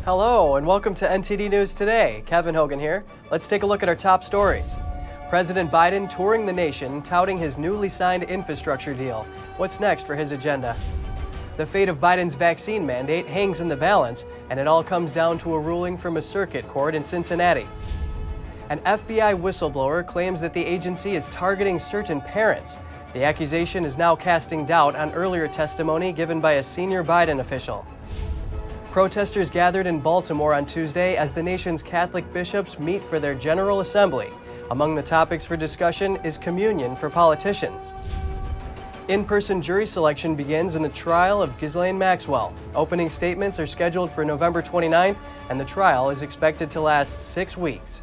Hello and welcome to NTD News Today. Kevin Hogan here. Let's take a look at our top stories. President Biden touring the nation, touting his newly signed infrastructure deal. What's next for his agenda? The fate of Biden's vaccine mandate hangs in the balance, and it all comes down to a ruling from a circuit court in Cincinnati. An FBI whistleblower claims that the agency is targeting certain parents. The accusation is now casting doubt on earlier testimony given by a senior Biden official. Protesters gathered in Baltimore on Tuesday as the nation's Catholic bishops meet for their General Assembly. Among the topics for discussion is communion for politicians. In-person jury selection begins in the trial of Ghislaine Maxwell. Opening statements are scheduled for November 29th, and the trial is expected to last 6 weeks.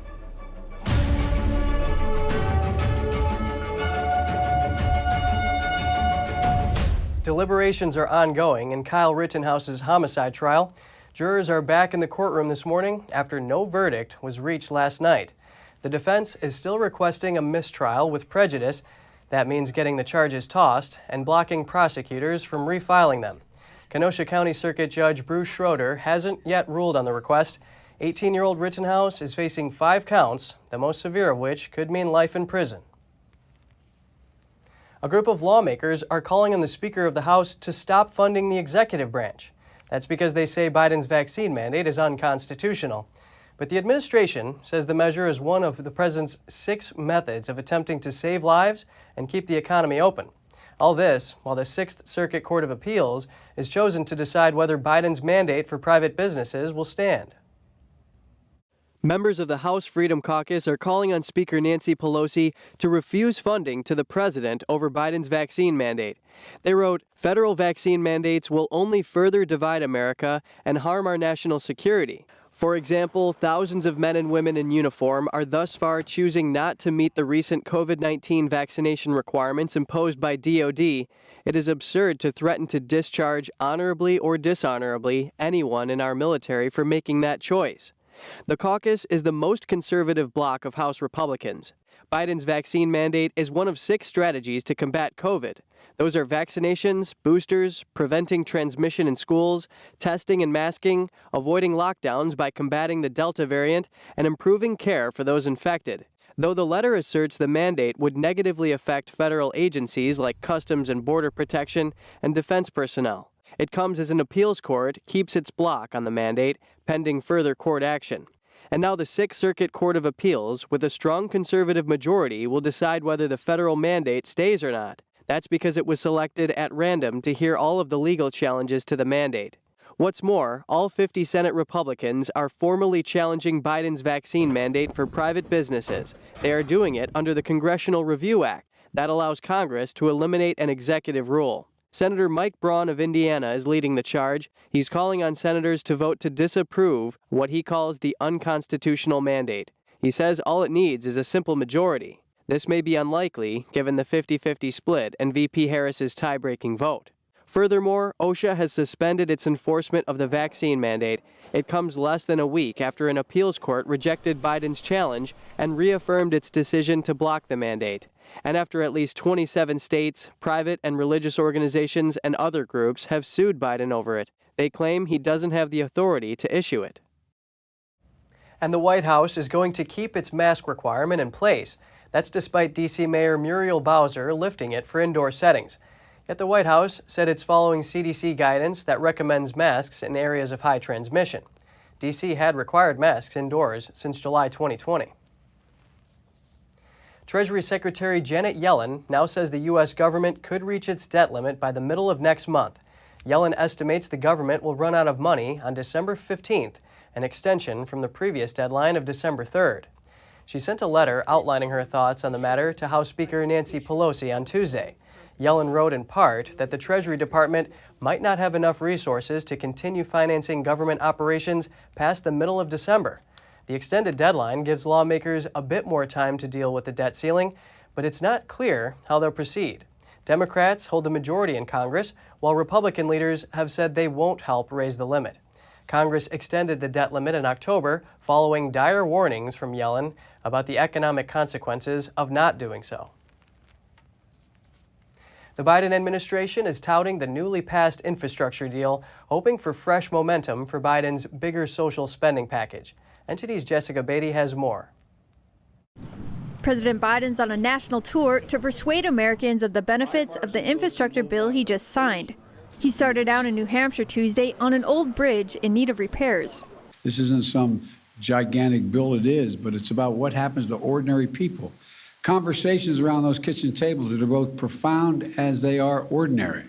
Deliberations are ongoing in Kyle Rittenhouse's homicide trial. Jurors are back in the courtroom this morning after no verdict was reached last night. The defense is still requesting a mistrial with prejudice. That means getting the charges tossed and blocking prosecutors from refiling them. Kenosha County Circuit Judge Bruce Schroeder hasn't yet ruled on the request. 18-year-old Rittenhouse is facing 5 counts, the most severe of which could mean life in prison. A group of lawmakers are calling on the Speaker of the House to stop funding the executive branch. That's because they say Biden's vaccine mandate is unconstitutional. But the administration says the measure is one of the president's 6 methods of attempting to save lives and keep the economy open. All this while the 6th Circuit Court of Appeals is chosen to decide whether Biden's mandate for private businesses will stand. Members of the House Freedom Caucus are calling on Speaker Nancy Pelosi to refuse funding to the president over Biden's vaccine mandate. They wrote, "Federal vaccine mandates will only further divide America and harm our national security. For example, thousands of men and women in uniform are thus far choosing not to meet the recent COVID-19 vaccination requirements imposed by DoD. It is absurd to threaten to discharge honorably or dishonorably anyone in our military for making that choice." The caucus is the most conservative bloc of House Republicans. Biden's vaccine mandate is one of 6 strategies to combat COVID. Those are vaccinations, boosters, preventing transmission in schools, testing and masking, avoiding lockdowns by combating the Delta variant, and improving care for those infected. Though the letter asserts the mandate would negatively affect federal agencies like Customs and Border Protection and defense personnel. It comes as an appeals court keeps its block on the mandate, pending further court action. And now the 6th Circuit Court of Appeals, with a strong conservative majority, will decide whether the federal mandate stays or not. That's because it was selected at random to hear all of the legal challenges to the mandate. What's more, all 50 Senate Republicans are formally challenging Biden's vaccine mandate for private businesses. They are doing it under the Congressional Review Act. That allows Congress to eliminate an executive rule. Senator Mike Braun of Indiana is leading the charge. He's calling on senators to vote to disapprove what he calls the unconstitutional mandate. He says all it needs is a simple majority. This may be unlikely, given the 50-50 split and VP Harris's tie-breaking vote. Furthermore, Osha has suspended its enforcement of the vaccine mandate. It comes less than a week after an appeals court rejected Biden's challenge and reaffirmed its decision to block the mandate. And after at least 27 states, private and religious organizations, and other groups have sued Biden over it. They claim he doesn't have the authority to issue it. And the White House is going to keep its mask requirement in place. That's despite D.C. Mayor Muriel Bowser lifting it for indoor settings. Yet the White House said it's following CDC guidance that recommends masks in areas of high transmission. D.C. had required masks indoors since July 2020. Treasury Secretary Janet Yellen now says the U.S. government could reach its debt limit by the middle of next month. Yellen estimates the government will run out of money on December 15th, an extension from the previous deadline of December 3rd. She sent a letter outlining her thoughts on the matter to House Speaker Nancy Pelosi on Tuesday. Yellen wrote in part that the Treasury Department might not have enough resources to continue financing government operations past the middle of December. The extended deadline gives lawmakers a bit more time to deal with the debt ceiling, but it's not clear how they'll proceed. Democrats hold the majority in Congress, while Republican leaders have said they won't help raise the limit. Congress extended the debt limit in October, following dire warnings from Yellen about the economic consequences of not doing so. The Biden administration is touting the newly passed infrastructure deal, hoping for fresh momentum for Biden's bigger social spending package. NTD's Jessica Beatty has more. President Biden's on a national tour to persuade Americans of the benefits of the infrastructure bill he just signed. He started out in New Hampshire Tuesday on an old bridge in need of repairs. This isn't some gigantic bill, it is, but it's about what happens to ordinary people. Conversations around those kitchen tables that are both profound as they are ordinary.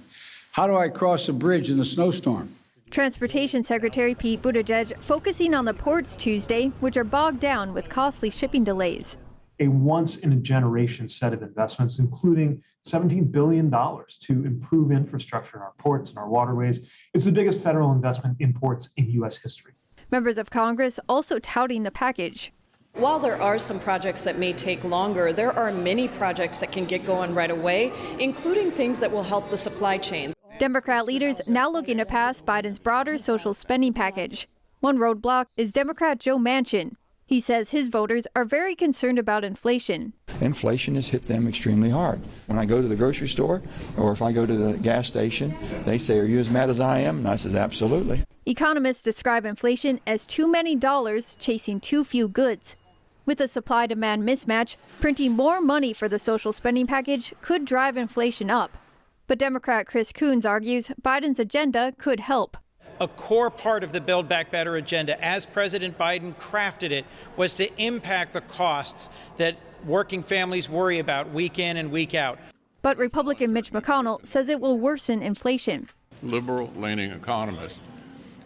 How do I cross a bridge in a snowstorm? Transportation Secretary Pete Buttigieg focusing on the ports Tuesday, which are bogged down with costly shipping delays. A once-in-a-generation set of investments, including $17 billion to improve infrastructure in our ports and our waterways. It's the biggest federal investment in ports in U.S. history. Members of Congress also touting the package. While there are some projects that may take longer, there are many projects that can get going right away, including things that will help the supply chain. Democrat leaders now looking to pass Biden's broader social spending package. One roadblock is Democrat Joe Manchin. He says his voters are very concerned about inflation. Inflation has hit them extremely hard. When I go to the grocery store or if I go to the gas station, they say, "Are you as mad as I am?" And I says, "Absolutely." Economists describe inflation as too many dollars chasing too few goods. With a supply-demand mismatch, printing more money for the social spending package could drive inflation up. But Democrat Chris Coons argues Biden's agenda could help. A core part of the Build Back Better agenda, as President Biden crafted it, was to impact the costs that working families worry about week in and week out. But Republican Mitch McConnell says it will worsen inflation. Liberal-leaning economists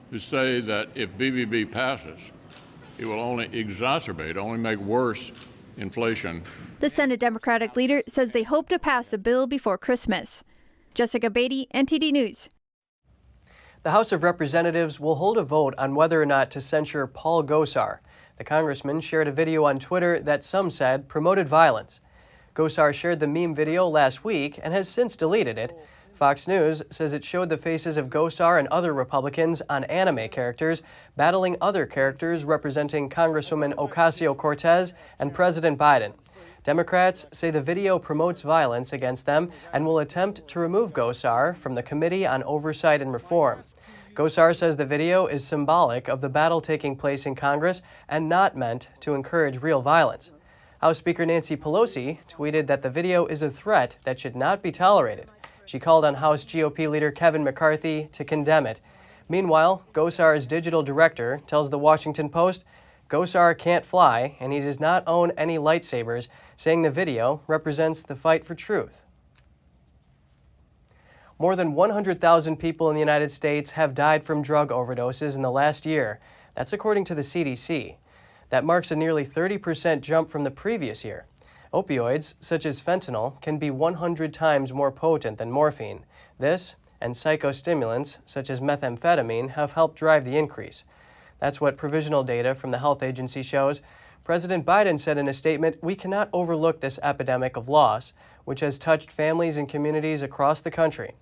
who say that if BBB passes, it will only exacerbate, only make worse inflation. The Senate Democratic leader says they hope to pass the bill before Christmas. Jessica Beatty, NTD News. The House of Representatives will hold a vote on whether or not to censure Paul Gosar. The congressman shared a video on Twitter that some said promoted violence. Gosar shared the meme video last week and has since deleted it. Fox News says it showed the faces of Gosar and other Republicans on anime characters battling other characters representing Congresswoman Ocasio-Cortez and President Biden. Democrats say the video promotes violence against them and will attempt to remove Gosar from the Committee on Oversight and Reform. Gosar says the video is symbolic of the battle taking place in Congress and not meant to encourage real violence. House Speaker Nancy Pelosi tweeted that the video is a threat that should not be tolerated. She called on House GOP leader Kevin McCarthy to condemn it. Meanwhile, Gosar's digital director tells The Washington Post Gosar can't fly and he does not own any lightsabers, saying the video represents the fight for truth. More than 100,000 people in the United States have died from drug overdoses in the last year. That's according to the CDC. That marks a nearly 30% jump from the previous year. Opioids, such as fentanyl, can be 100 times more potent than morphine. This, and psychostimulants, such as methamphetamine, have helped drive the increase. That's what provisional data from the health agency shows. President Biden said in a statement, "We cannot overlook this epidemic of loss, which has touched families and communities across the country."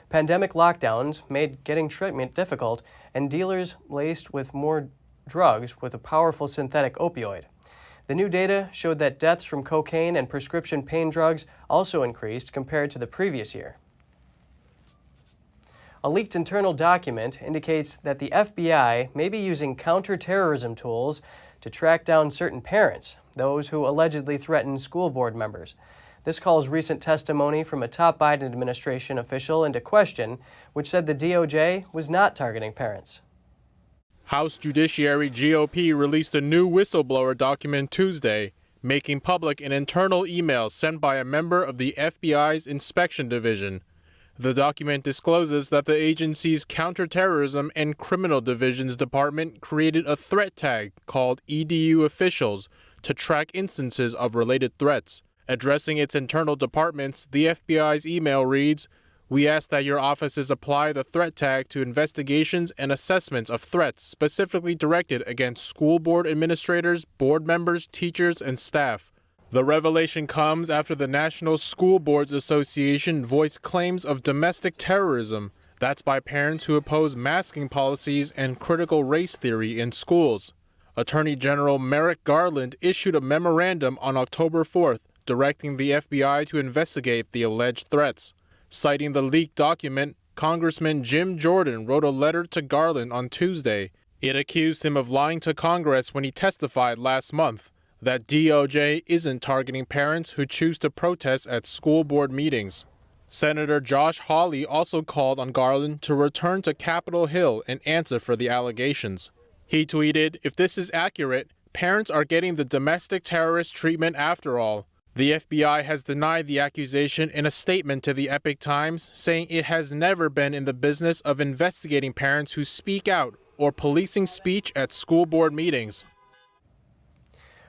Pandemic lockdowns made getting treatment difficult, and dealers laced with more drugs with a powerful synthetic opioid. The new data showed that deaths from cocaine and prescription pain drugs also increased compared to the previous year. A leaked internal document indicates that the FBI may be using counterterrorism tools to track down certain parents, those who allegedly threatened school board members. This calls recent testimony from a top Biden administration official into question, which said the DOJ was not targeting parents. House Judiciary GOP released a new whistleblower document Tuesday, making public an internal email sent by a member of the FBI's Inspection Division. The document discloses that the agency's Counterterrorism and Criminal Divisions Department created a threat tag called EDU Officials to track instances of related threats. Addressing its internal departments, the FBI's email reads, "We ask that your offices apply the threat tag to investigations and assessments of threats specifically directed against school board administrators, board members, teachers, and staff." The revelation comes after the National School Boards Association voiced claims of domestic terrorism. That's by parents who oppose masking policies and critical race theory in schools. Attorney General Merrick Garland issued a memorandum on October 4th, directing the FBI to investigate the alleged threats. Citing the leaked document, Congressman Jim Jordan wrote a letter to Garland on Tuesday. It accused him of lying to Congress when he testified last month that DOJ isn't targeting parents who choose to protest at school board meetings. Senator Josh Hawley also called on Garland to return to Capitol Hill and answer for the allegations. He tweeted, "If this is accurate, parents are getting the domestic terrorist treatment after all." The FBI has denied the accusation in a statement to the Epoch Times, saying it has never been in the business of investigating parents who speak out or policing speech at school board meetings.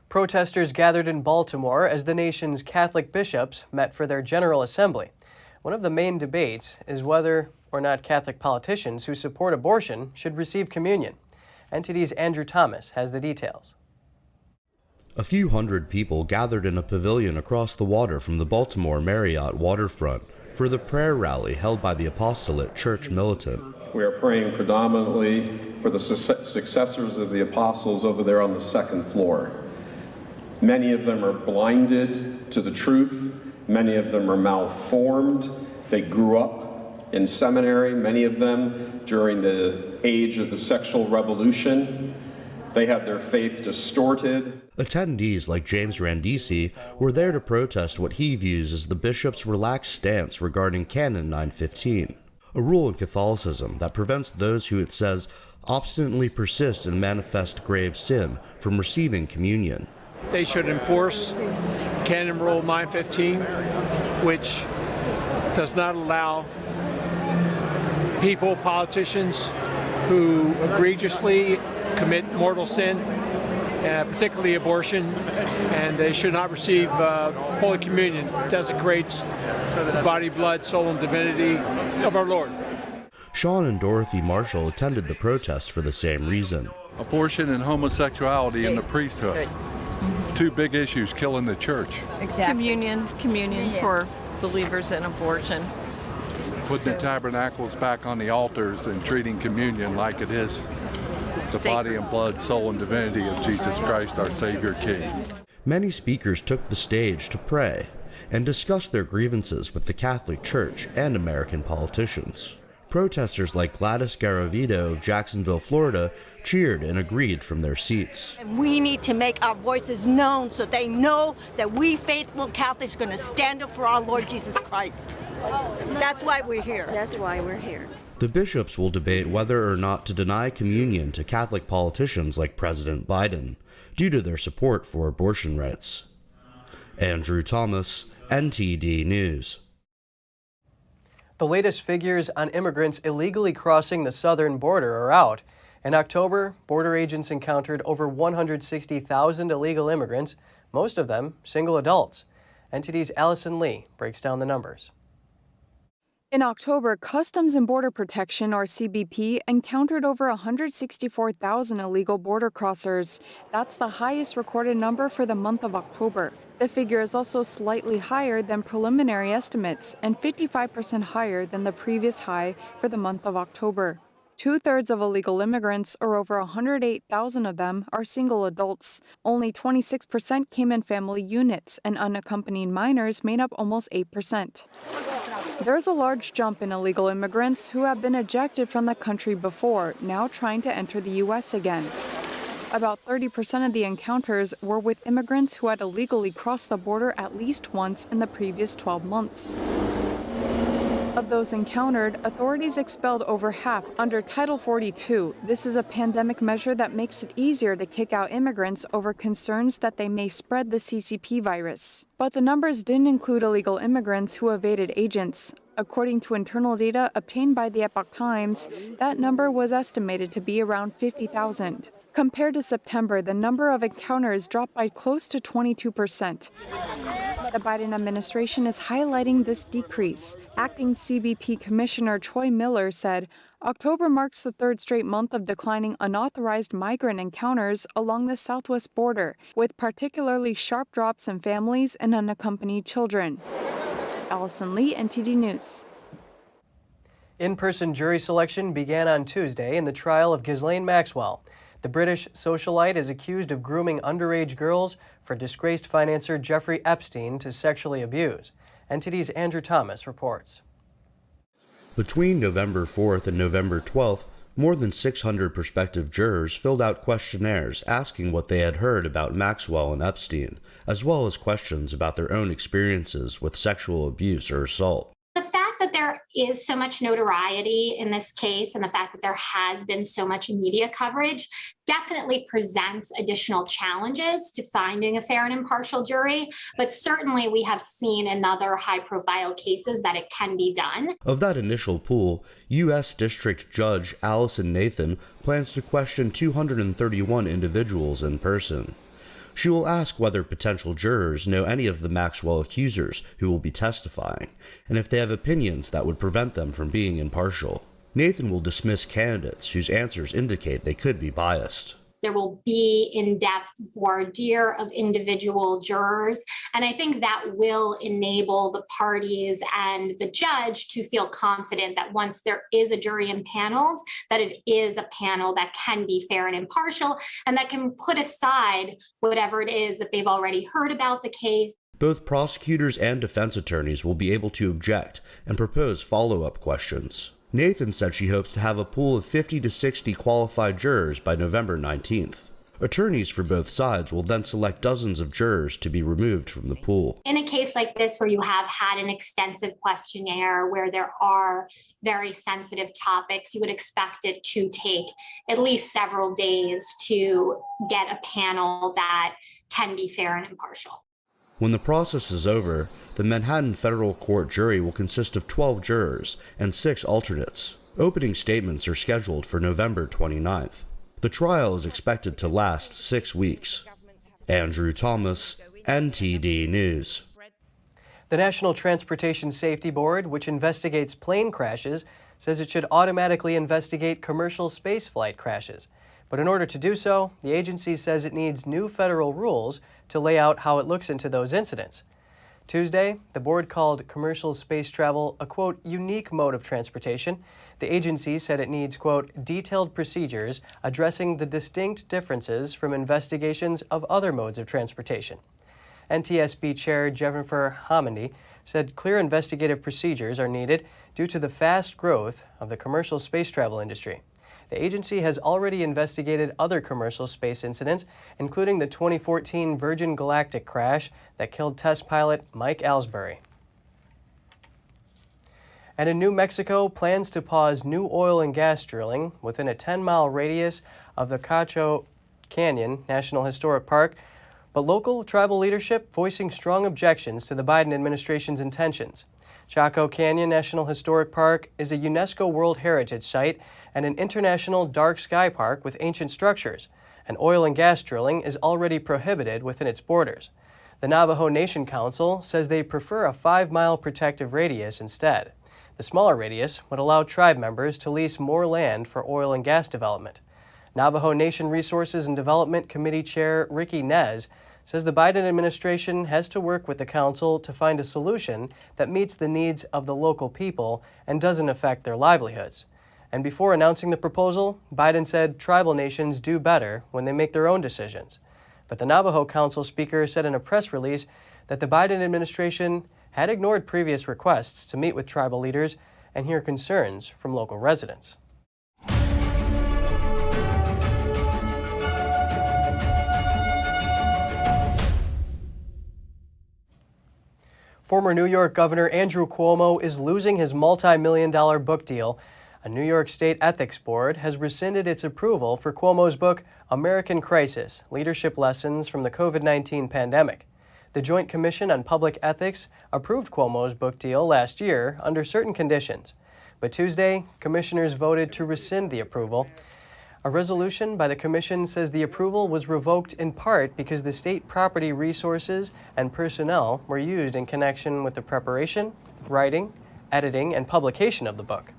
Protesters gathered in Baltimore as the nation's Catholic bishops met for their General Assembly. One of the main debates is whether or not Catholic politicians who support abortion should receive communion. NTD's Andrew Thomas has the details. A few hundred people gathered in a pavilion across the water from the Baltimore Marriott waterfront for the prayer rally held by the Apostolate Church militant. We are praying predominantly for the successors of the apostles over there on the second floor. Many of them are blinded to the truth. Many of them are malformed. They grew up in seminary, many of them during the age of the sexual revolution. They had their faith distorted. Attendees like James Randisi were there to protest what he views as the bishop's relaxed stance regarding Canon 915, a rule in Catholicism that prevents those who, it says, obstinately persist in manifest grave sin from receiving communion. They should enforce Canon Rule 915, which does not allow people, politicians, who egregiously commit mortal sin, particularly abortion, and they should not receive Holy Communion. It desecrates the body, blood, soul, and divinity of our Lord. Sean and Dorothy Marshall attended the protest for the same reason. Abortion and homosexuality in the priesthood. Two big issues killing the church. Exactly. Communion for believers in abortion. Putting the tabernacles back on the altars and treating communion like it is the body and blood, soul, and divinity of Jesus Christ, our Savior King. Many speakers took the stage to pray and discuss their grievances with the Catholic Church and American politicians. Protesters like Gladys Garavito of Jacksonville, Florida, cheered and agreed from their seats. We need to make our voices known so they know that we faithful Catholics are going to stand up for our Lord Jesus Christ. That's why we're here. That's why we're here. The bishops will debate whether or not to deny communion to Catholic politicians like President Biden, due to their support for abortion rights. Andrew Thomas, NTD News. The latest figures on immigrants illegally crossing the southern border are out. In October, border agents encountered over 160,000 illegal immigrants, most of them single adults. NTD's Allison Lee breaks down the numbers. In October, Customs and Border Protection, or CBP, encountered over 164,000 illegal border crossers. That's the highest recorded number for the month of October. The figure is also slightly higher than preliminary estimates and 55% higher than the previous high for the month of October. 2/3 of illegal immigrants, or over 108,000 of them, are single adults. Only 26% came in family units, and unaccompanied minors made up almost 8%. There's a large jump in illegal immigrants who have been ejected from the country before, now trying to enter the U.S. again. About 30% of the encounters were with immigrants who had illegally crossed the border at least once in the previous 12 months. Of those encountered, authorities expelled over half under Title 42. This is a pandemic measure that makes it easier to kick out immigrants over concerns that they may spread the CCP virus. But the numbers didn't include illegal immigrants who evaded agents. According to internal data obtained by the Epoch Times, that number was estimated to be around 50,000. Compared to September, the number of encounters dropped by close to 22%. The Biden administration is highlighting this decrease. Acting CBP Commissioner Troy Miller said, October marks the third straight month of declining unauthorized migrant encounters along the southwest border, with particularly sharp drops in families and unaccompanied children. Allison Lee, NTD News. In-person jury selection began on Tuesday in the trial of Ghislaine Maxwell. The British socialite is accused of grooming underage girls for disgraced financier Jeffrey Epstein to sexually abuse. NTD's Andrew Thomas reports. Between November 4th and November 12th, more than 600 prospective jurors filled out questionnaires asking what they had heard about Maxwell and Epstein, as well as questions about their own experiences with sexual abuse or assault. The fact that there is so much notoriety in this case and the fact that there has been so much media coverage definitely presents additional challenges to finding a fair and impartial jury, but certainly we have seen in other high-profile cases that it can be done. Of that initial pool, U.S. District Judge Allison Nathan plans to question 231 individuals in person. She will ask whether potential jurors know any of the Maxwell accusers who will be testifying, and if they have opinions that would prevent them from being impartial. Nathan will dismiss candidates whose answers indicate they could be biased. There will be in-depth voir dire of individual jurors, and I think that will enable the parties and the judge to feel confident that once there is a jury impaneled, that it is a panel that can be fair and impartial and that can put aside whatever it is that they've already heard about the case. Both prosecutors and defense attorneys will be able to object and propose follow-up questions. Nathan said she hopes to have a pool of 50 to 60 qualified jurors by November 19th. Attorneys for both sides will then select dozens of jurors to be removed from the pool. In a case like this, where you have had an extensive questionnaire, where there are very sensitive topics, you would expect it to take at least several days to get a panel that can be fair and impartial. When the process is over, the Manhattan Federal Court jury will consist of 12 jurors and 6 alternates. Opening statements are scheduled for November 29th. The trial is expected to last 6 weeks. Andrew Thomas, NTD News. The National Transportation Safety Board, which investigates plane crashes, says it should automatically investigate commercial spaceflight crashes. But in order to do so, the agency says it needs new federal rules to lay out how it looks into those incidents. Tuesday, the board called commercial space travel a, quote, unique mode of transportation. The agency said it needs, quote, detailed procedures addressing the distinct differences from investigations of other modes of transportation. NTSB Chair Jennifer Homendy said clear investigative procedures are needed due to the fast growth of the commercial space travel industry. The agency has already investigated other commercial space incidents, including the 2014 Virgin Galactic crash that killed test pilot Mike Alsbury. And in New Mexico, plans to pause new oil and gas drilling within a 10-mile radius of the Cacho Canyon National Historic Park, but local tribal leadership voicing strong objections to the Biden administration's intentions. Chaco Canyon National Historic Park is a UNESCO World Heritage Site and an international dark sky park with ancient structures, and oil and gas drilling is already prohibited within its borders. The Navajo Nation Council says they prefer a 5-mile protective radius instead. The smaller radius would allow tribe members to lease more land for oil and gas development. Navajo Nation Resources and Development Committee Chair Ricky Nez says the Biden administration has to work with the council to find a solution that meets the needs of the local people and doesn't affect their livelihoods. And before announcing the proposal, Biden said tribal nations do better when they make their own decisions. But the Navajo Council speaker said in a press release that the Biden administration had ignored previous requests to meet with tribal leaders and hear concerns from local residents. Former New York Governor Andrew Cuomo is losing his multi-million-dollar book deal. A New York State Ethics Board has rescinded its approval for Cuomo's book, American Crisis: Leadership Lessons from the COVID-19 Pandemic. The Joint Commission on Public Ethics approved Cuomo's book deal last year under certain conditions. But Tuesday, commissioners voted to rescind the approval. A resolution by the commission says the approval was revoked in part because the state property resources and personnel were used in connection with the preparation, writing, editing, and publication of the book.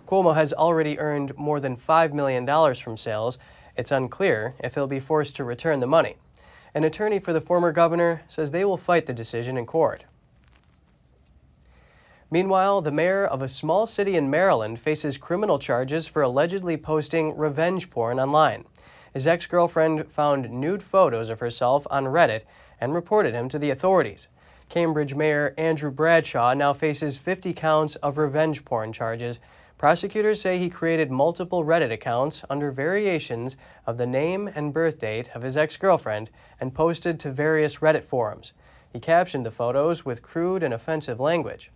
Cuomo has already earned more than $5 million from sales. It's unclear if he'll be forced to return the money. An attorney for the former governor says they will fight the decision in court. Meanwhile, the mayor of a small city in Maryland faces criminal charges for allegedly posting revenge porn online. His ex-girlfriend found nude photos of herself on Reddit and reported him to the authorities. Cambridge Mayor Andrew Bradshaw now faces 50 counts of revenge porn charges. Prosecutors say he created multiple Reddit accounts under variations of the name and birth date of his ex-girlfriend and posted to various Reddit forums. He captioned the photos with crude and offensive language.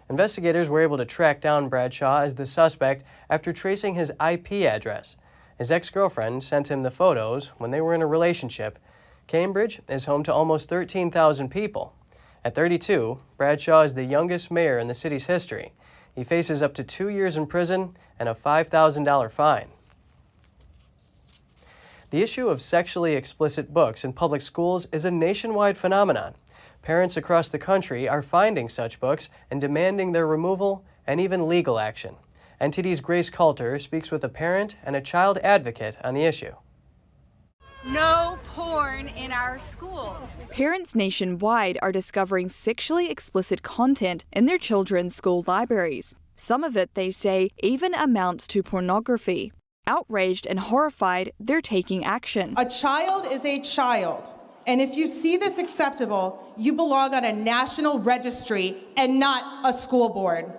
Investigators were able to track down Bradshaw as the suspect after tracing his IP address. His ex-girlfriend sent him the photos when they were in a relationship. Cambridge is home to almost 13,000 people. At 32, Bradshaw is the youngest mayor in the city's history. He faces up to 2 years in prison and a $5,000 fine. The issue of sexually explicit books in public schools is a nationwide phenomenon. Parents across the country are finding such books and demanding their removal and even legal action. NTD's Grace Coulter speaks with a parent and a child advocate on the issue. No porn in our schools. Parents nationwide are discovering sexually explicit content in their children's school libraries. Some of it, they say, even amounts to pornography. Outraged and horrified, they're taking action. A child is a child, and if you see this acceptable, you belong on a national registry and not a school board.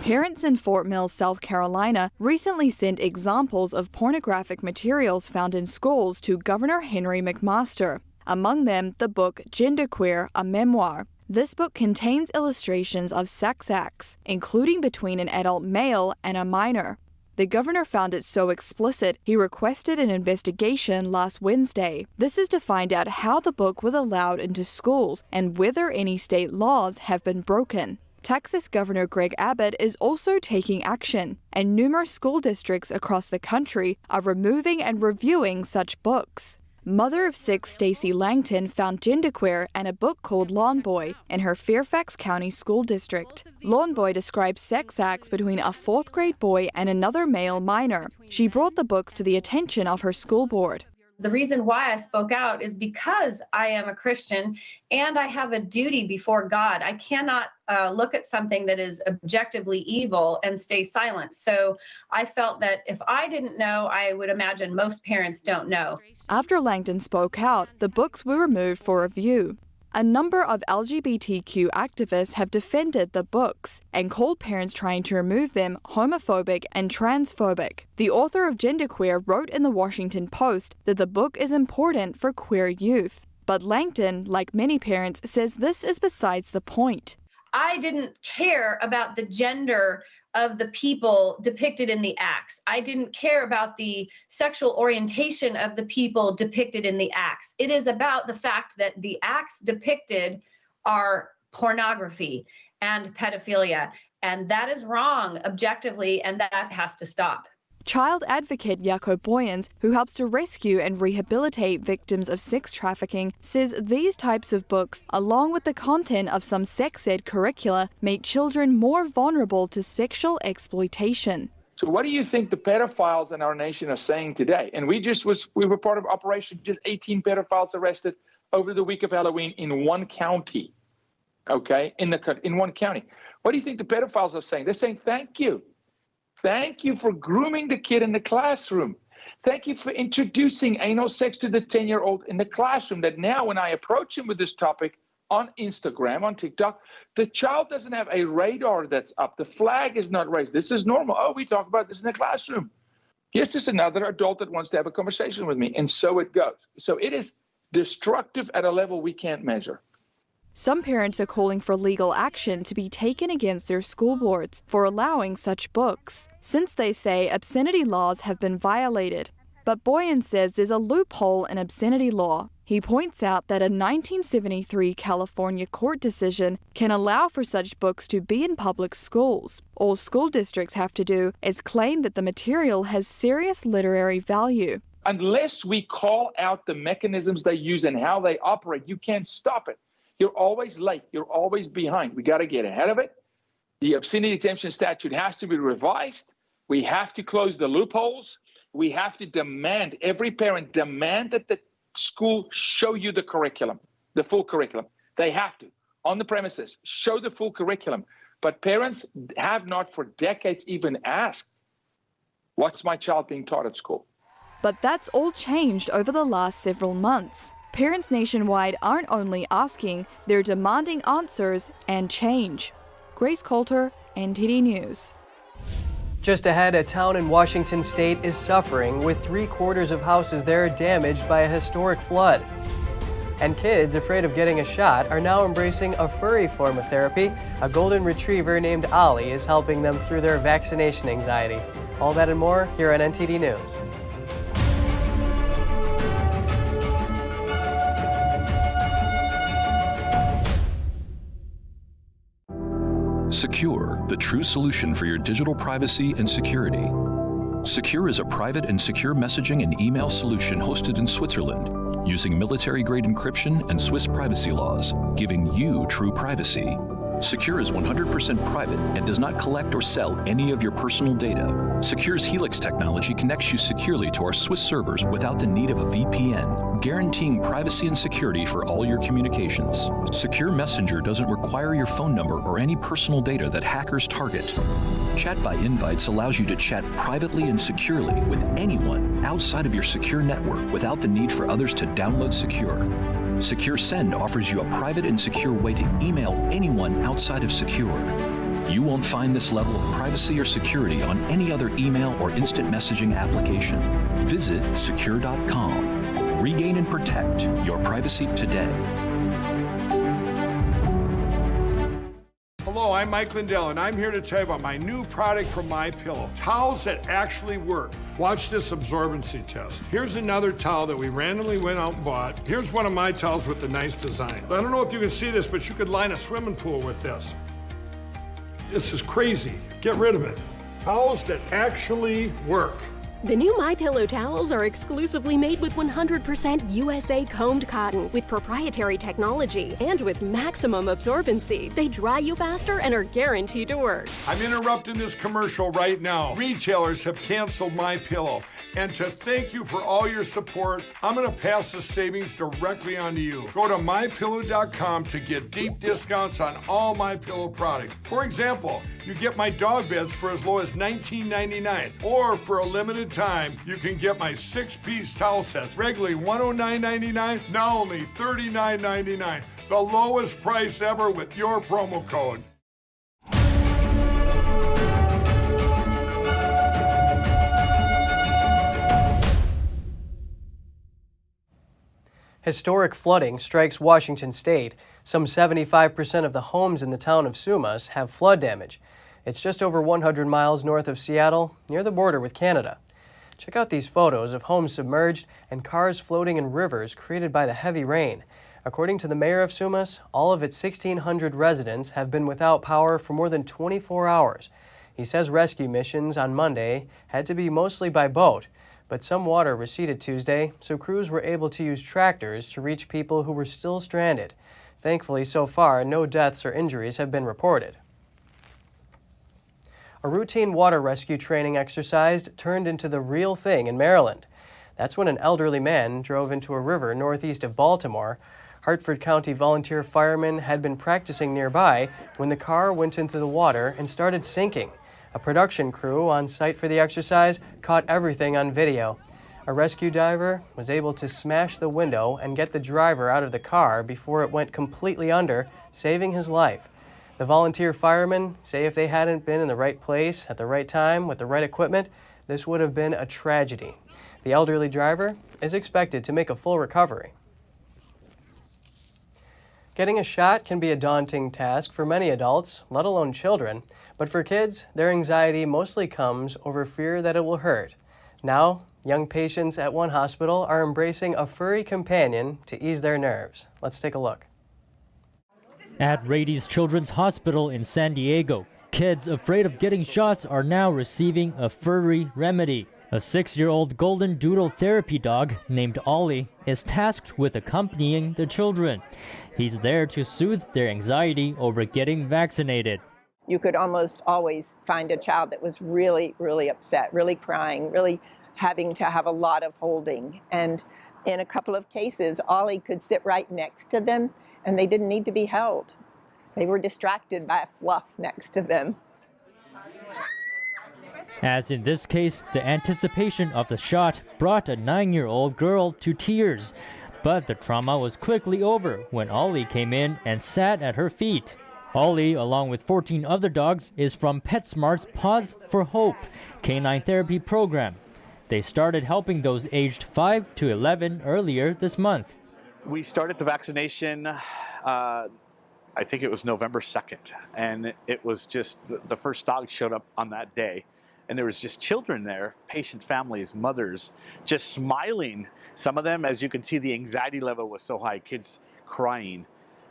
Parents in Fort Mill, South Carolina, recently sent examples of pornographic materials found in schools to Governor Henry McMaster. Among them, the book Genderqueer, a Memoir. This book contains illustrations of sex acts, including between an adult male and a minor. The governor found it so explicit, he requested an investigation last Wednesday. This is to find out how the book was allowed into schools and whether any state laws have been broken. Texas Governor Greg Abbott is also taking action, and numerous school districts across the country are removing and reviewing such books. Mother of 6 Stacy Langton found Genderqueer and a book called Lawn Boy in her Fairfax County School District. Lawn Boy describes sex acts between a 4th grade boy and another male minor. She brought the books to the attention of her school board. The reason why I spoke out is because I am a Christian and I have a duty before God. I cannot look at something that is objectively evil and stay silent. So I felt that if I didn't know, I would imagine most parents don't know. After Langton spoke out, the books were removed for review. A number of LGBTQ activists have defended the books and called parents trying to remove them homophobic and transphobic. The author of Genderqueer wrote in the Washington Post that the book is important for queer youth. But Langton, like many parents, says this is besides the point. I didn't care about the gender of the people depicted in the acts. I didn't care about the sexual orientation of the people depicted in the acts. It is about the fact that the acts depicted are pornography and pedophilia, and that is wrong objectively, and that has to stop. Child advocate Jaco Boyens, who helps to rescue and rehabilitate victims of sex trafficking, says these types of books, along with the content of some sex ed curricula, make children more vulnerable to sexual exploitation. So what do you think the pedophiles in our nation are saying today? And we were part of Operation, just 18 pedophiles arrested over the week of Halloween in one county, okay, in one county. What do you think the pedophiles are saying? They're saying, thank you. Thank you for grooming the kid in the classroom. Thank you for introducing anal sex to the 10-year-old in the classroom, that now when I approach him with this topic on Instagram, on TikTok, the child doesn't have a radar that's up. The flag is not raised. This is normal. Oh, we talk about this in the classroom. Here's just another adult that wants to have a conversation with me. And so it goes. So it is destructive at a level we can't measure. Some parents are calling for legal action to be taken against their school boards for allowing such books, since they say obscenity laws have been violated. But Boyan says there's a loophole in obscenity law. He points out that a 1973 California court decision can allow for such books to be in public schools. All school districts have to do is claim that the material has serious literary value. Unless we call out the mechanisms they use and how they operate, you can't stop it. You're always late. You're always behind. We got to get ahead of it. The obscenity exemption statute has to be revised. We have to close the loopholes. We have to demand, every parent demand that the school show you the curriculum, the full curriculum. They have to, on the premises, show the full curriculum. But parents have not for decades even asked, what's my child being taught at school? But that's all changed over the last several months. Parents nationwide aren't only asking, they're demanding answers and change. Grace Coulter, NTD News. Just ahead, a town in Washington state is suffering with 3/4 of houses there damaged by a historic flood. And kids afraid of getting a shot are now embracing a furry form of therapy. A golden retriever named Ollie is helping them through their vaccination anxiety. All that and more here on NTD News. Secure, the true solution for your digital privacy and security. Secure is a private and secure messaging and email solution hosted in Switzerland, using military-grade encryption and Swiss privacy laws, giving you true privacy. Secure is 100% private and does not collect or sell any of your personal data. Secure's Helix technology connects you securely to our Swiss servers without the need of a VPN, guaranteeing privacy and security for all your communications. Secure Messenger doesn't require your phone number or any personal data that hackers target. Chat by Invites allows you to chat privately and securely with anyone outside of your secure network without the need for others to download Secure. Secure Send offers you a private and secure way to email anyone outside of Secure. You won't find this level of privacy or security on any other email or instant messaging application. Visit secure.com. Regain and protect your privacy today. Hello, I'm Mike Lindell, and I'm here to tell you about my new product from MyPillow. Towels that actually work. Watch this absorbency test. Here's another towel that we randomly went out and bought. Here's one of my towels with the nice design. I don't know if you can see this, but you could line a swimming pool with this. This is crazy. Get rid of it. Towels that actually work. The new MyPillow towels are exclusively made with 100% USA combed cotton with proprietary technology and with maximum absorbency. They dry you faster and are guaranteed to work. I'm interrupting this commercial right now. Retailers have canceled MyPillow. And to thank you for all your support, I'm going to pass the savings directly on to you. Go to MyPillow.com to get deep discounts on all MyPillow products. For example, you get my dog beds for as low as $19.99. Or for a limited time, you can get my 6-piece towel sets, regularly $109.99, now only $39.99. The lowest price ever with your promo code. Historic flooding strikes Washington state. Some 75% of the homes in the town of Sumas have flood damage. It's just over 100 miles north of Seattle, near the border with Canada. Check out these photos of homes submerged and cars floating in rivers created by the heavy rain. According to the mayor of Sumas, all of its 1,600 residents have been without power for more than 24 hours. He says rescue missions on Monday had to be mostly by boat, but some water receded Tuesday, so crews were able to use tractors to reach people who were still stranded. Thankfully, so far, no deaths or injuries have been reported. A routine water rescue training exercise turned into the real thing in Maryland. That's when an elderly man drove into a river northeast of Baltimore. Hartford County volunteer firemen had been practicing nearby when the car went into the water and started sinking. A production crew on site for the exercise caught everything on video. A rescue diver was able to smash the window and get the driver out of the car before it went completely under, saving his life. The volunteer firemen say if they hadn't been in the right place at the right time with the right equipment, this would have been a tragedy. The elderly driver is expected to make a full recovery. Getting a shot can be a daunting task for many adults, let alone children. But for kids, their anxiety mostly comes over fear that it will hurt. Now, young patients at one hospital are embracing a furry companion to ease their nerves. Let's take a look. At Rady's Children's Hospital in San Diego, kids afraid of getting shots are now receiving a furry remedy. A 6-year-old golden doodle therapy dog named Ollie is tasked with accompanying the children. He's there to soothe their anxiety over getting vaccinated. You could almost always find a child that was really, really upset, really crying, really having to have a lot of holding. And in a couple of cases, Ollie could sit right next to them and they didn't need to be held. They were distracted by a fluff next to them. As in this case, the anticipation of the shot brought a 9-year-old girl to tears. But the trauma was quickly over when Ollie came in and sat at her feet. Ollie, along with 14 other dogs, is from PetSmart's Pause for Hope canine therapy program. They started helping those aged 5 to 11 earlier this month. We started the vaccination, I think it was November 2nd, and it was just the first dog showed up on that day. And there was just children there, patient families, mothers, just smiling. Some of them, as you can see, the anxiety level was so high, kids crying.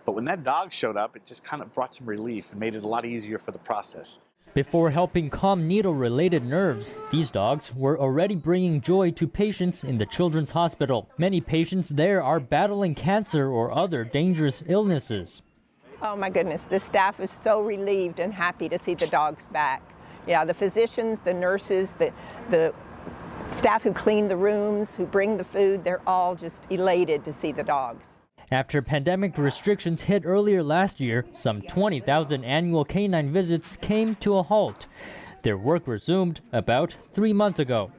But when that dog showed up, it just kind of brought some relief and made it a lot easier for the process. Before helping calm needle-related nerves, these dogs were already bringing joy to patients in the Children's Hospital. Many patients there are battling cancer or other dangerous illnesses. Oh my goodness, the staff is so relieved and happy to see the dogs back. Yeah, the physicians, the nurses, the staff who clean the rooms, who bring the food, they're all just elated to see the dogs. After pandemic restrictions hit earlier last year, some 20,000 annual canine visits came to a halt. Their work resumed about 3 months ago.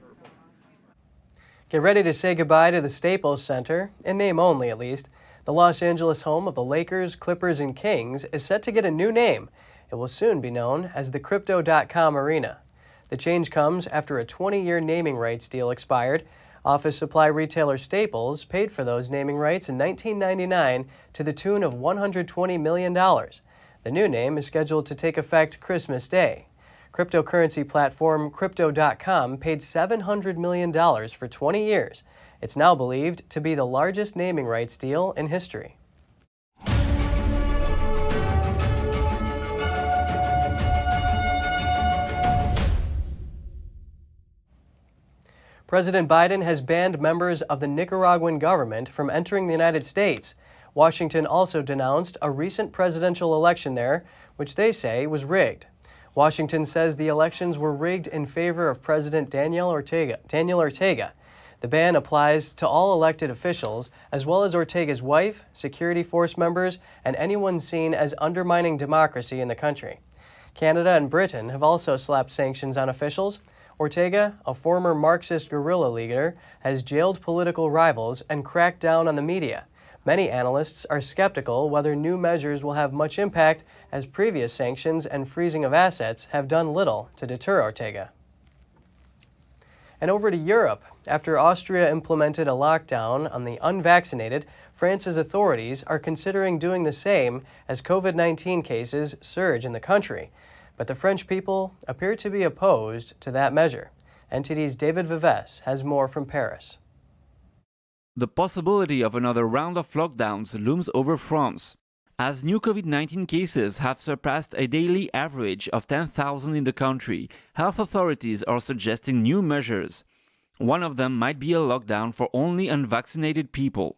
Get ready to say goodbye to the Staples Center, in name only at least. The Los Angeles home of the Lakers, Clippers, and Kings is set to get a new name. It will soon be known as the Crypto.com Arena. The change comes after a 20-year naming rights deal expired. Office supply retailer Staples paid for those naming rights in 1999 to the tune of $120 million. The new name is scheduled to take effect Christmas Day. Cryptocurrency platform Crypto.com paid $700 million for 20 years. It's now believed to be the largest naming rights deal in history. President Biden has banned members of the Nicaraguan government from entering the United States. Washington also denounced a recent presidential election there, which they say was rigged. Washington says the elections were rigged in favor of President Daniel Ortega. The ban applies to all elected officials, as well as Ortega's wife, security force members, and anyone seen as undermining democracy in the country. Canada and Britain have also slapped sanctions on officials. Ortega, a former Marxist guerrilla leader, has jailed political rivals and cracked down on the media. Many analysts are skeptical whether new measures will have much impact, as previous sanctions and freezing of assets have done little to deter Ortega. And over to Europe. After Austria implemented a lockdown on the unvaccinated, France's authorities are considering doing the same as COVID-19 cases surge in the country. But the French people appear to be opposed to that measure. NTD's David Vives has more from Paris. The possibility of another round of lockdowns looms over France, as new COVID-19 cases have surpassed a daily average of 10,000 in the country. Health authorities are suggesting new measures. One of them might be a lockdown for only unvaccinated people.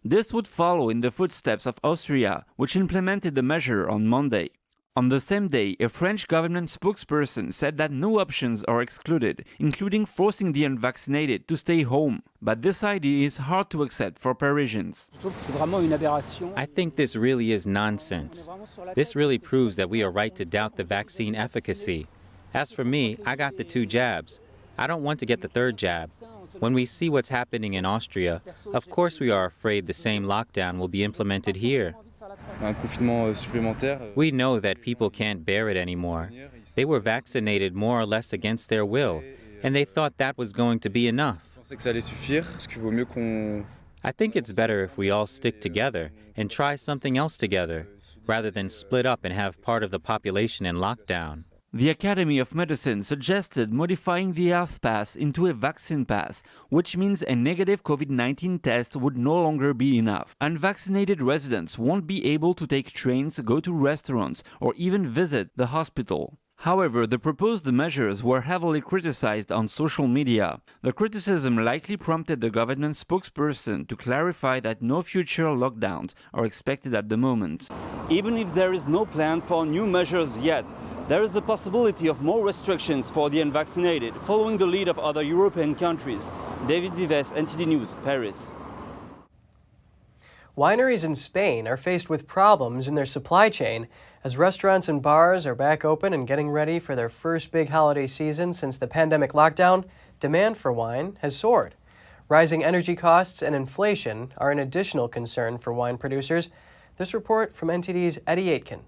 This would follow in the footsteps of Austria, which implemented the measure on Monday. On the same day, a French government spokesperson said that no options are excluded, including forcing the unvaccinated to stay home. But this idea is hard to accept for Parisians. I think this really is nonsense. This really proves that we are right to doubt the vaccine efficacy. As for me, I got the 2 jabs. I don't want to get the 3rd jab. When we see what's happening in Austria, of course we are afraid the same lockdown will be implemented here. We know that people can't bear it anymore. They were vaccinated more or less against their will, and they thought that was going to be enough. I think it's better if we all stick together and try something else together, rather than split up and have part of the population in lockdown. The Academy of Medicine suggested modifying the health pass into a vaccine pass, which means a negative COVID-19 test would no longer be enough. Unvaccinated residents won't be able to take trains, go to restaurants, or even visit the hospital. However, the proposed measures were heavily criticized on social media. The criticism likely prompted the government spokesperson to clarify that no future lockdowns are expected at the moment. Even if there is no plan for new measures yet, there is a possibility of more restrictions for the unvaccinated, following the lead of other European countries. David Vives, NTD News, Paris. Wineries in Spain are faced with problems in their supply chain as restaurants and bars are back open and getting ready for their first big holiday season since the pandemic lockdown. Demand for wine has soared. Rising energy costs and inflation are an additional concern for wine producers. This report from NTD's Eddie Aitken.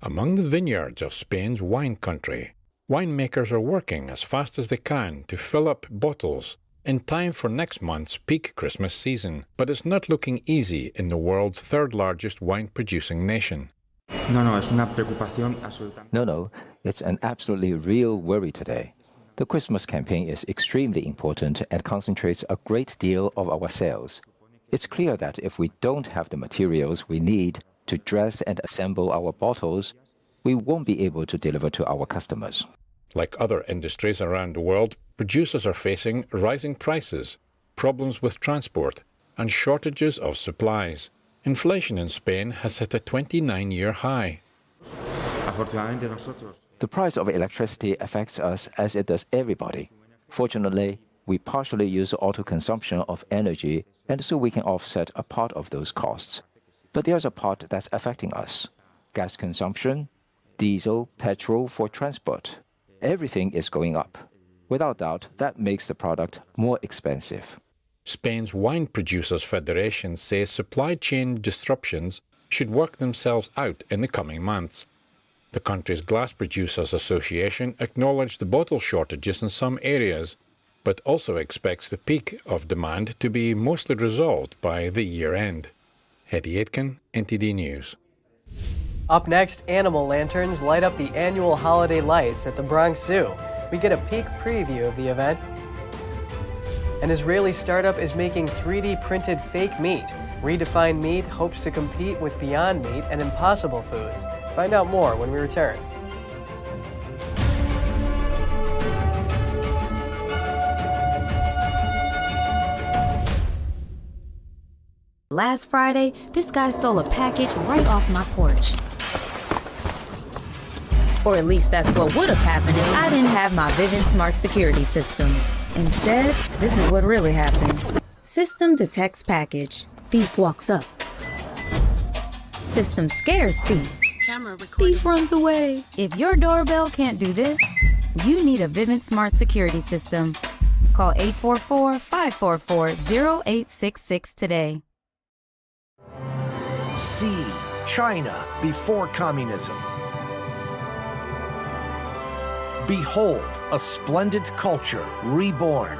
Among the vineyards of Spain's wine country, winemakers are working as fast as they can to fill up bottles in time for next month's peak Christmas season. But it's not looking easy in the world's third largest wine-producing nation. No, it's an absolutely real worry today. The Christmas campaign is extremely important and concentrates a great deal of our sales. It's clear that if we don't have the materials we need to dress and assemble our bottles, we won't be able to deliver to our customers. Like other industries around the world, producers are facing rising prices, problems with transport, and shortages of supplies. Inflation in Spain has hit a 29-year high. The price of electricity affects us as it does everybody. Fortunately, we partially use auto-consumption of energy, and so we can offset a part of those costs. But there's a part that's affecting us. Gas consumption, diesel, petrol for transport. Everything is going up. Without doubt, that makes the product more expensive. Spain's Wine Producers Federation says supply chain disruptions should work themselves out in the coming months. The country's Glass Producers Association acknowledged the bottle shortages in some areas, but also expects the peak of demand to be mostly resolved by the year-end. Eddie Aitken, NTD News. Up next, animal lanterns light up the annual holiday lights at the Bronx Zoo. We get a peek preview of the event. An Israeli startup is making 3D printed fake meat. Redefined Meat hopes to compete with Beyond Meat and Impossible Foods. Find out more when we return. Last Friday, this guy stole a package right off my porch. Or at least that's what would have happened if I didn't have my Vivint Smart Security System. Instead, this is what really happened. System detects package. Thief walks up. System scares thief. Thief runs away. If your doorbell can't do this, you need a Vivint Smart Security System. Call 844-544-0866 today. See China before communism. Behold, a splendid culture reborn,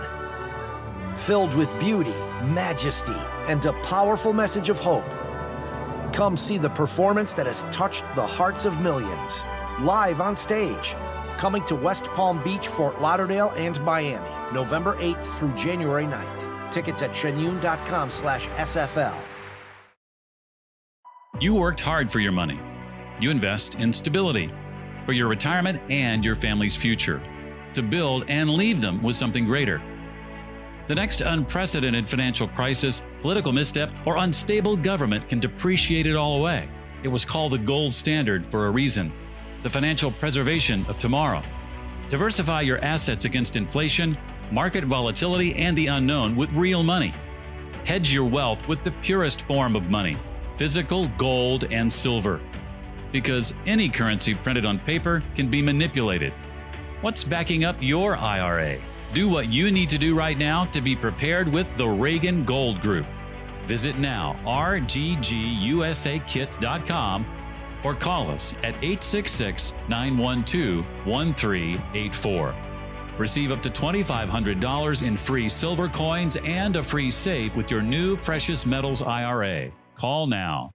filled with beauty, majesty, and a powerful message of hope. Come see the performance that has touched the hearts of millions, live on stage. Coming to West Palm Beach, Fort Lauderdale, and Miami, November 8th through January 9th. Tickets at shenyun.com/SFL. You worked hard for your money. You invest in stability for your retirement and your family's future, to build and leave them with something greater. The next unprecedented financial crisis, political misstep, or unstable government can depreciate it all away. It was called the gold standard for a reason, the financial preservation of tomorrow. Diversify your assets against inflation, market volatility, and the unknown with real money. Hedge your wealth with the purest form of money, physical gold and silver. Because any currency printed on paper can be manipulated. What's backing up your IRA? Do what you need to do right now to be prepared with the Reagan Gold Group. Visit now, rggusakit.com, or call us at 866-912-1384. Receive up to $2,500 in free silver coins and a free safe with your new precious metals IRA. Call now.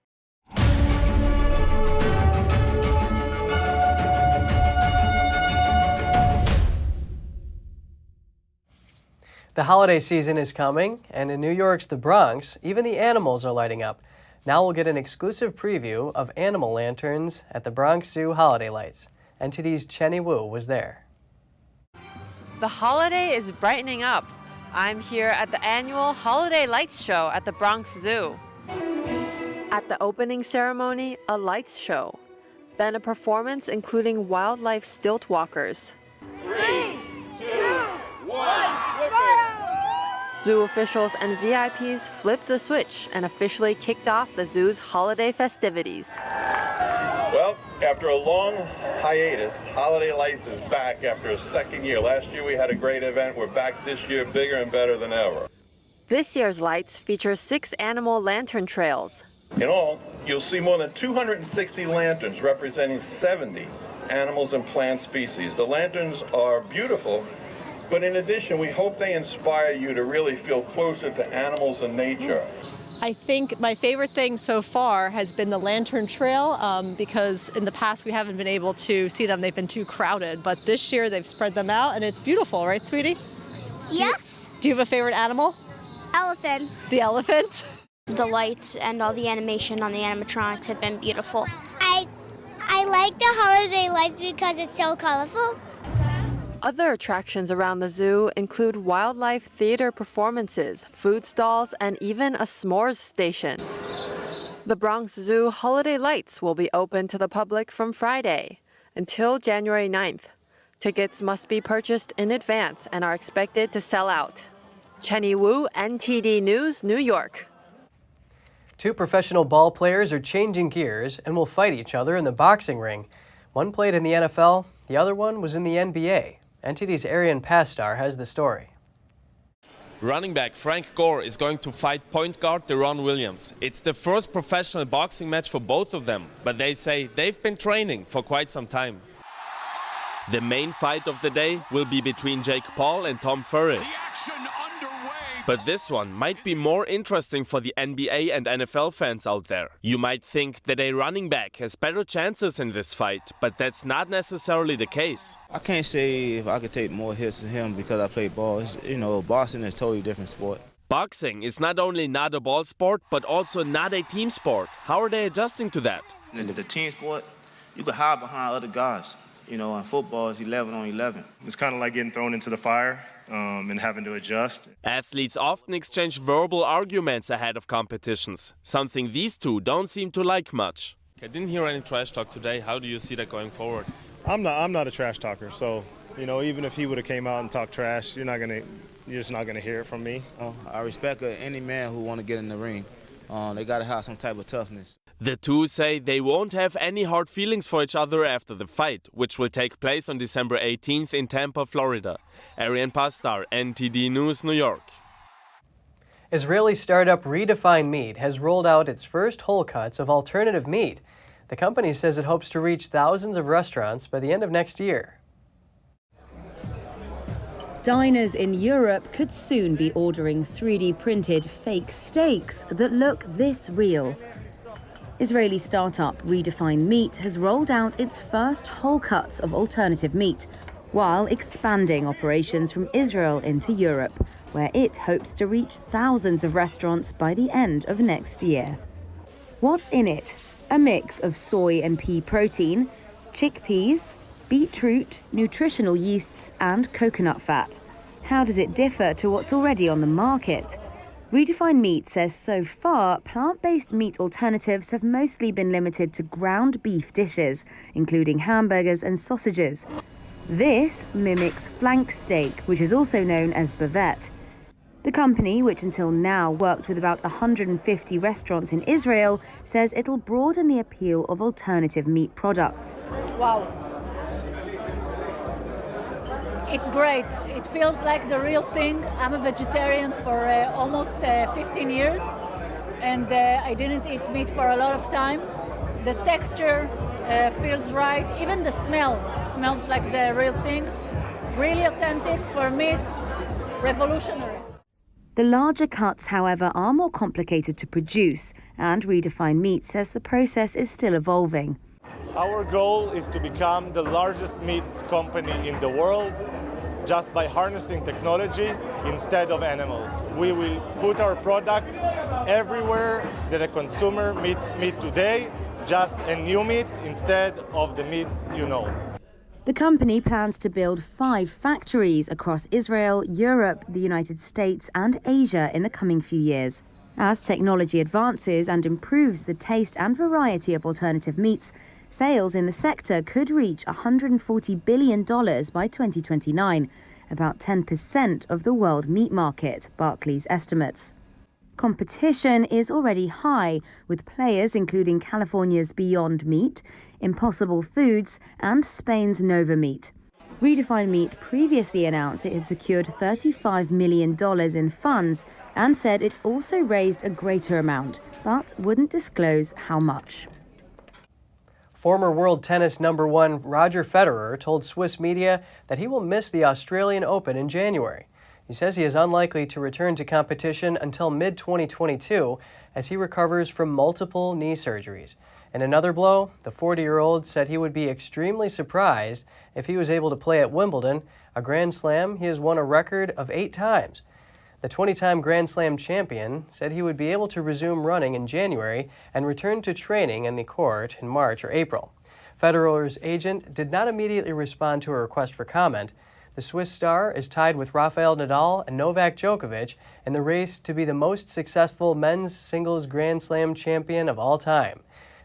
The holiday season is coming, and in New York's The Bronx, even the animals are lighting up. Now we'll get an exclusive preview of animal lanterns at the Bronx Zoo holiday lights. NTD's Chenny Wu was there. The holiday is brightening up. I'm here at the annual Holiday Lights Show at the Bronx Zoo. At the opening ceremony, a lights show. Then a performance including wildlife stilt walkers. 3, 2, 1, Zoo officials and VIPs flipped the switch and officially kicked off the zoo's holiday festivities. Well, After a long hiatus, Holiday Lights is back after a second year. Last year we had a great event. We're back this year bigger and better than ever. This year's lights feature 6 animal lantern trails. In all, you'll see more than 260 lanterns representing 70 animals and plant species. The lanterns are beautiful, but in addition, we hope they inspire you to really feel closer to animals and nature. I think my favorite thing so far has been the lantern trail because in the past we haven't been able to see them. They've been too crowded, but this year they've spread them out and it's beautiful, right, sweetie? Yes. Do you have a favorite animal? Elephants. The elephants? The lights and all the animation on the animatronics have been beautiful. I like the holiday lights because it's so colorful. Other attractions around the zoo include wildlife theater performances, food stalls, and even a s'mores station. The Bronx Zoo holiday lights will be open to the public from Friday until January 9th. Tickets must be purchased in advance and are expected to sell out. Chenny Wu, NTD News, New York. 2 professional ball players are changing gears and will fight each other in the boxing ring. One played in the NFL, the other one was in the NBA. NTD's Arian Pastar has the story. Running back Frank Gore is going to fight point guard Deron Williams. It's the first professional boxing match for both of them, but they say they've been training for quite some time. The main fight of the day will be between Jake Paul and Tom Fury. But this one might be more interesting for the NBA and NFL fans out there. You might think that a running back has better chances in this fight, but that's not necessarily the case. I can't say if I could take more hits than him because I play ball. Boxing is a totally different sport. Boxing is not only not a ball sport, but also not a team sport. How are they adjusting to that? In the team sport, you can hide behind other guys. In football, it's 11 on 11. It's kind of like getting thrown into the fire. And having to adjust. Athletes often exchange verbal arguments ahead of competitions, something these two don't seem to like much. I didn't hear any trash talk today. How do you see that going forward? I'm not a trash talker, so even if he would have came out and talked trash, you're just not gonna hear it from me. I respect any man who want to get in the ring. They gotta have some type of toughness. The two say they won't have any hard feelings for each other after the fight, which will take place on December 18th in Tampa, Florida. Arian Pastar, NTD News, New York. Israeli startup Redefine Meat has rolled out its first whole cuts of alternative meat. The company says it hopes to reach thousands of restaurants by the end of next year. Diners in Europe could soon be ordering 3D printed fake steaks that look this real. Israeli startup Redefine Meat has rolled out its first whole cuts of alternative meat, while expanding operations from Israel into Europe, where it hopes to reach thousands of restaurants by the end of next year. What's in it? A mix of soy and pea protein, chickpeas, beetroot, nutritional yeasts, and coconut fat. How does it differ to what's already on the market? Redefine Meat says so far, plant-based meat alternatives have mostly been limited to ground beef dishes, including hamburgers and sausages. This mimics flank steak, which is also known as bavette. The company, which until now worked with about 150 restaurants in Israel, says it'll broaden the appeal of alternative meat products. Wow. It's great. It feels like the real thing. I'm a vegetarian for almost 15 years, and I didn't eat meat for a lot of time. The texture feels right. Even the smell smells like the real thing. Really authentic. For me, it's revolutionary. The larger cuts, however, are more complicated to produce, and Redefine Meat says the process is still evolving. Our goal is to become the largest meat company in the world just by harnessing technology instead of animals. We will put our products everywhere that a consumer meet today, just a new meat instead of the meat you know. The company plans to build 5 factories across Israel, Europe, the United States, and Asia in the coming few years. As technology advances and improves the taste and variety of alternative meats, sales in the sector could reach $140 billion by 2029, about 10% of the world meat market, Barclays estimates. Competition is already high, with players including California's Beyond Meat, Impossible Foods, and Spain's Nova Meat. Redefined Meat previously announced it had secured $35 million in funds and said it's also raised a greater amount, but wouldn't disclose how much. Former world tennis #1 Roger Federer told Swiss media that he will miss the Australian Open in January. He says he is unlikely to return to competition until mid-2022 as he recovers from multiple knee surgeries. In another blow, the 40-year-old said he would be extremely surprised if he was able to play at Wimbledon, a Grand Slam he has won a record of 8 times. The 20-time Grand Slam champion said he would be able to resume running in January and return to training in the court in March or April. Federer's agent did not immediately respond to a request for comment. The Swiss star is tied with Rafael Nadal and Novak Djokovic in the race to be the most successful men's singles Grand Slam champion of all time.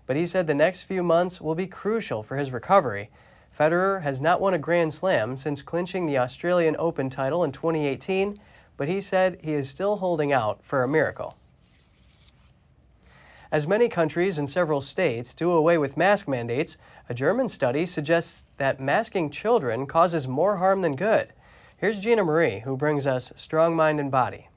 But he said the next few months will be crucial for his recovery. Federer has not won a Grand Slam since clinching the Australian Open title in 2018, but he said he is still holding out for a miracle. As many countries and several states do away with mask mandates, a German study suggests that masking children causes more harm than good. Here's Gina Marie, who brings us Strong Mind and Body.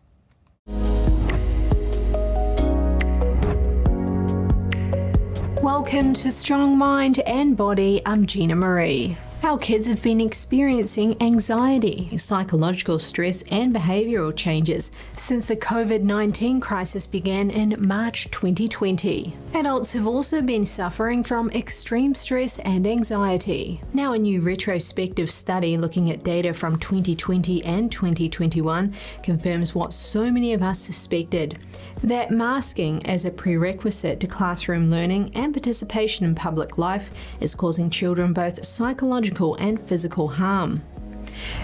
Welcome to Strong Mind and Body. I'm Gina Marie. Our kids have been experiencing anxiety, psychological stress, and behavioural changes since the COVID-19 crisis began in March 2020. Adults have also been suffering from extreme stress and anxiety. Now, a new retrospective study looking at data from 2020 and 2021 confirms what so many of us suspected: that masking as a prerequisite to classroom learning and participation in public life is causing children both psychological and physical harm.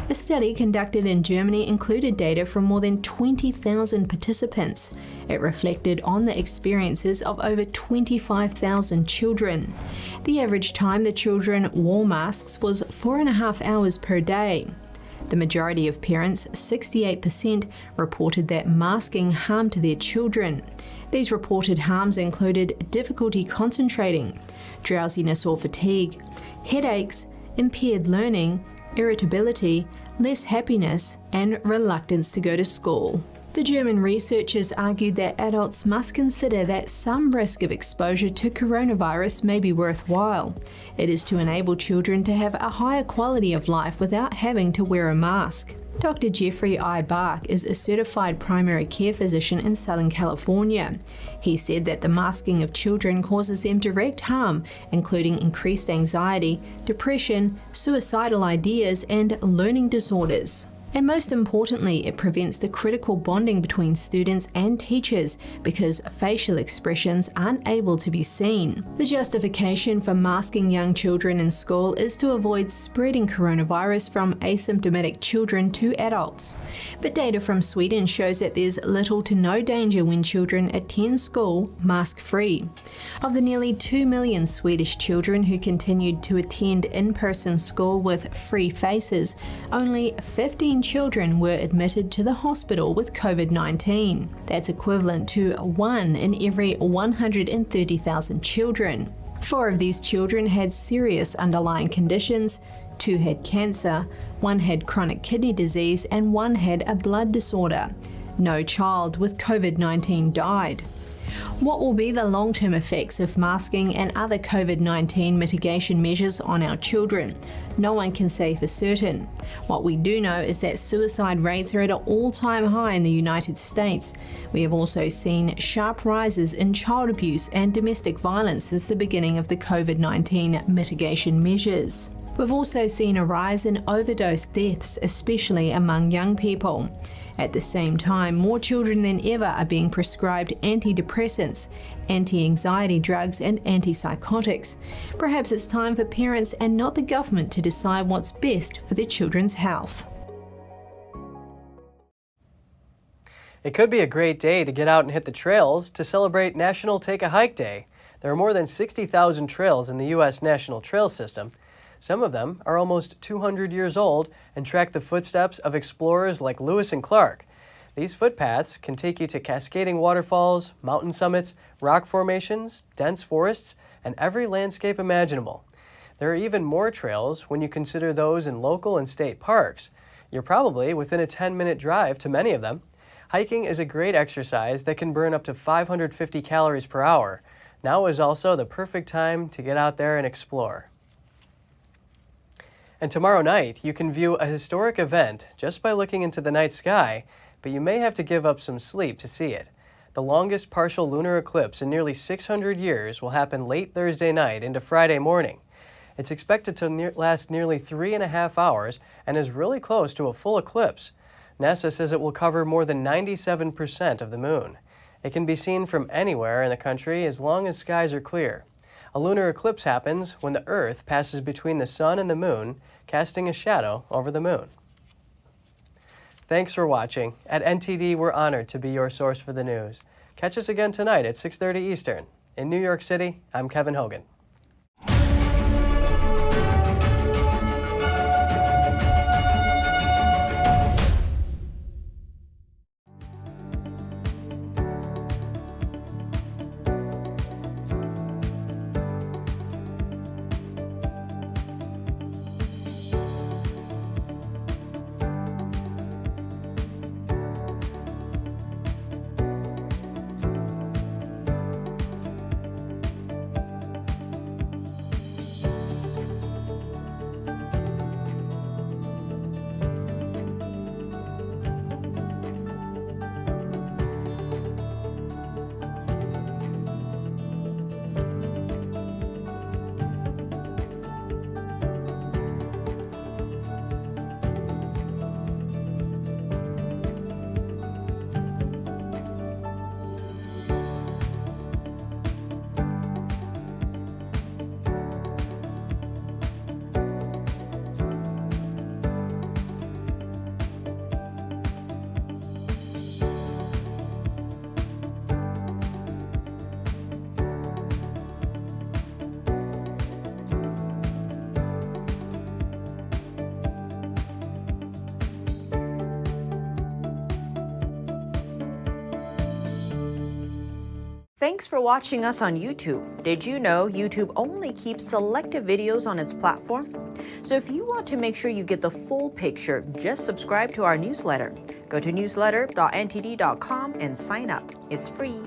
A study conducted in Germany included data from more than 20,000 participants. It reflected on the experiences of over 25,000 children. The average time the children wore masks was 4.5 hours per day. The majority of parents, 68%, reported that masking harmed their children. These reported harms included difficulty concentrating, drowsiness or fatigue, headaches, impaired learning, irritability, less happiness, and reluctance to go to school. The German researchers argued that adults must consider that some risk of exposure to coronavirus may be worthwhile. It is to enable children to have a higher quality of life without having to wear a mask. Dr. Jeffrey I. Bach is a certified primary care physician in Southern California. He said that the masking of children causes them direct harm, including increased anxiety, depression, suicidal ideas, and learning disorders. And most importantly, it prevents the critical bonding between students and teachers because facial expressions aren't able to be seen. The justification for masking young children in school is to avoid spreading coronavirus from asymptomatic children to adults. But data from Sweden shows that there's little to no danger when children attend school mask-free. Of the nearly 2 million Swedish children who continued to attend in-person school with free faces, only 15 children were admitted to the hospital with COVID-19. That's equivalent to 1 in every 130,000 children. 4 of these children had serious underlying conditions, 2 had cancer, 1 had chronic kidney disease, and 1 had a blood disorder. No child with COVID-19 died. What will be the long-term effects of masking and other COVID-19 mitigation measures on our children? No one can say for certain. What we do know is that suicide rates are at an all-time high in the United States. We have also seen sharp rises in child abuse and domestic violence since the beginning of the COVID-19 mitigation measures. We've also seen a rise in overdose deaths, especially among young people. At the same time, more children than ever are being prescribed antidepressants, anti-anxiety drugs, and antipsychotics. Perhaps it's time for parents and not the government to decide what's best for their children's health. It could be a great day to get out and hit the trails to celebrate National Take a Hike Day. There are more than 60,000 trails in the U.S. National Trail System. Some of them are almost 200 years old and track the footsteps of explorers like Lewis and Clark. These footpaths can take you to cascading waterfalls, mountain summits, rock formations, dense forests, and every landscape imaginable. There are even more trails when you consider those in local and state parks. You're probably within a 10-minute drive to many of them. Hiking is a great exercise that can burn up to 550 calories per hour. Now is also the perfect time to get out there and explore. And tomorrow night, you can view a historic event just by looking into the night sky, but you may have to give up some sleep to see it. The longest partial lunar eclipse in nearly 600 years will happen late Thursday night into Friday morning. It's expected to last nearly 3.5 hours and is really close to a full eclipse. NASA says it will cover more than 97% of the moon. It can be seen from anywhere in the country as long as skies are clear. A lunar eclipse happens when the Earth passes between the sun and the moon, casting a shadow over the moon. Thanks for watching. At NTD, we're honored to be your source for the news. Catch us again tonight at 6:30 Eastern. In New York City, I'm Kevin Hogan. Thanks for watching us on YouTube. Did you know YouTube only keeps selective videos on its platform? So if you want to make sure you get the full picture, just subscribe to our newsletter. Go to newsletter.ntd.com and sign up. It's free.